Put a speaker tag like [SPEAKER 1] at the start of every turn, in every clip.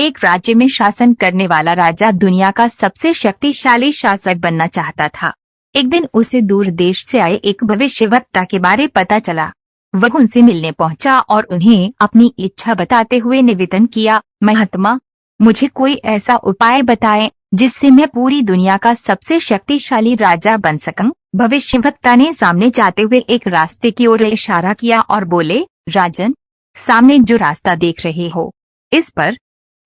[SPEAKER 1] एक राज्य में शासन करने वाला राजा दुनिया का सबसे शक्तिशाली शासक बनना चाहता था। एक दिन उसे दूर देश से आए एक भविष्यवक्ता के बारे पता चला। वह उनसे मिलने पहुंचा और उन्हें अपनी इच्छा बताते हुए निवेदन किया, महात्मा, मुझे कोई ऐसा उपाय बताएं जिससे मैं पूरी दुनिया का सबसे शक्तिशाली राजा बन सकूं। भविष्यवक्ता ने सामने जाते हुए एक रास्ते की ओर इशारा किया और बोले, राजन, सामने जो रास्ता देख रहे हो, इस पर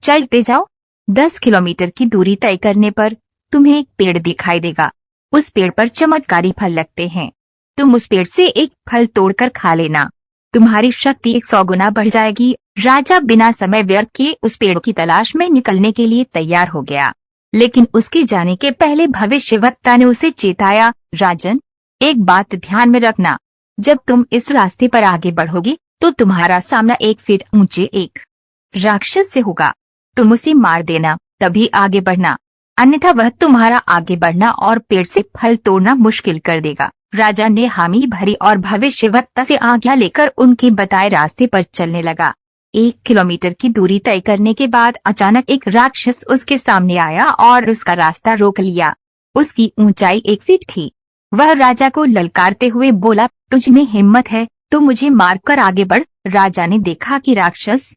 [SPEAKER 1] चलते जाओ। 10 किलोमीटर की दूरी तय करने पर तुम्हें एक पेड़ दिखाई देगा। उस पेड़ पर चमत्कारी फल लगते हैं। तुम उस पेड़ से एक फल तोड़कर खा लेना, तुम्हारी शक्ति 100 गुना बढ़ जाएगी। राजा बिना समय व्यर्थ किए उस पेड़ की तलाश में निकलने के लिए तैयार हो गया, लेकिन उसके जाने के पहले भविष्यवक्ता ने उसे चेताया, राजन, एक बात ध्यान में रखना, जब तुम इस रास्ते पर आगे बढ़ोगे तो तुम्हारा सामना 1 फीट ऊंचे एक राक्षस से होगा। तुम उसे मार देना, तभी आगे बढ़ना, अन्यथा वह तुम्हारा आगे बढ़ना और पेड़ से फल तोड़ना मुश्किल कर देगा। राजा ने हामी भरी और भविष्यवक्ता से आज्ञा लेकर उनके बताए रास्ते पर चलने लगा। 1 किलोमीटर की दूरी तय करने के बाद अचानक एक राक्षस उसके सामने आया और उसका रास्ता रोक लिया। उसकी ऊंचाई 1 फीट थी। वह राजा को ललकारते हुए बोला, तुझ में हिम्मत है तो मुझे मारकर आगे बढ़। राजा ने देखा कि राक्षस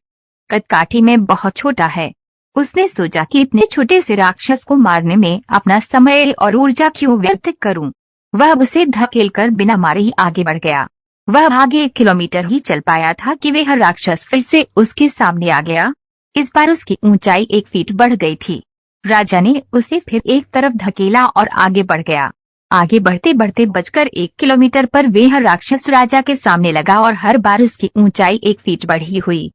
[SPEAKER 1] कदकाठी में बहुत छोटा है। उसने सोचा कि इतने छोटे से राक्षस को मारने में अपना समय और ऊर्जा क्यों व्यर्थ करूं। वह उसे धकेलकर बिना मारे ही आगे बढ़ गया। वह आगे 1 किलोमीटर ही चल पाया था कि वह राक्षस फिर से उसके सामने आ गया। इस बार उसकी ऊंचाई 1 फीट बढ़ गई थी। राजा ने उसे फिर एक तरफ धकेला और आगे बढ़ गया। आगे बढ़ते बढ़ते बचकर 1 किलोमीटर पर वह राक्षस राजा के सामने लगा और हर बार उसकी ऊंचाई 1 फीट बढ़ी हुई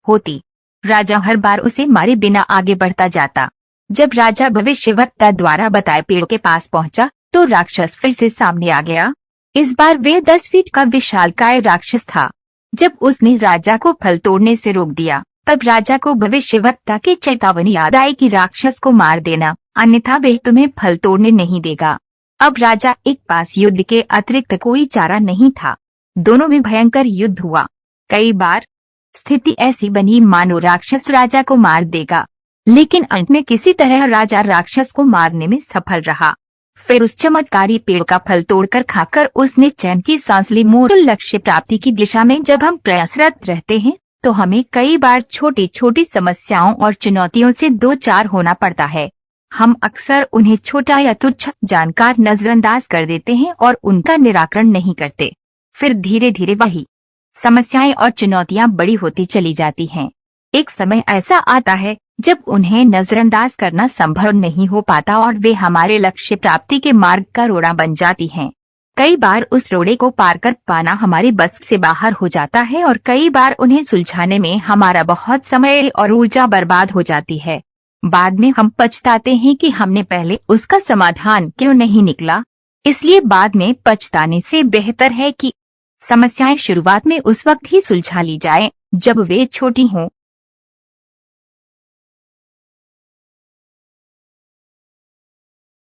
[SPEAKER 1] होती। राजा हर बार उसे मारे बिना आगे बढ़ता जाता। जब राजा भविष्यवक्ता द्वारा बताए पेड़ के पास पहुंचा तो राक्षस फिर से सामने आ गया। इस बार वह 10 फीट का विशालकाय राक्षस था। जब उसने राजा को फल तोड़ने से रोक दिया, तब राजा को भविष्यवक्ता की चेतावनी याद आई कि राक्षस को मार देना, अन्यथा वह तुम्हें फल तोड़ने नहीं देगा। अब राजा एक पास युद्ध के अतिरिक्त कोई चारा नहीं था। दोनों में भयंकर युद्ध हुआ। कई बार स्थिति ऐसी बनी मानो राक्षस राजा को मार देगा, लेकिन अंत में किसी तरह राजा राक्षस को मारने में सफल रहा। फिर उस चमत्कारी पेड़ का फल तोड़कर खाकर उसने चैन की सांस ली। मूल लक्ष्य प्राप्ति की दिशा में जब हम प्रयासरत रहते हैं तो हमें कई बार छोटी छोटी समस्याओं और चुनौतियों से दो चार होना पड़ता है। हम अक्सर उन्हें छोटा या तुच्छ जानकर नजरअंदाज कर देते हैं और उनका निराकरण नहीं करते। फिर धीरे धीरे वही समस्याएं और चुनौतियां बड़ी होती चली जाती हैं। एक समय ऐसा आता है जब उन्हें नजरअंदाज करना संभव नहीं हो पाता और वे हमारे लक्ष्य प्राप्ति के मार्ग का रोड़ा बन जाती हैं। कई बार उस रोड़े को पार कर पाना हमारी बस से बाहर हो जाता है और कई बार उन्हें सुलझाने में हमारा बहुत समय और ऊर्जा बर्बाद हो जाती है। बाद में हम पछताते हैं कि हमने पहले उसका समाधान क्यों नहीं निकाला। इसलिए बाद में पछताने से बेहतर है कि समस्याएं शुरुआत में उस वक्त ही सुलझा ली जाएं जब वे छोटी हों।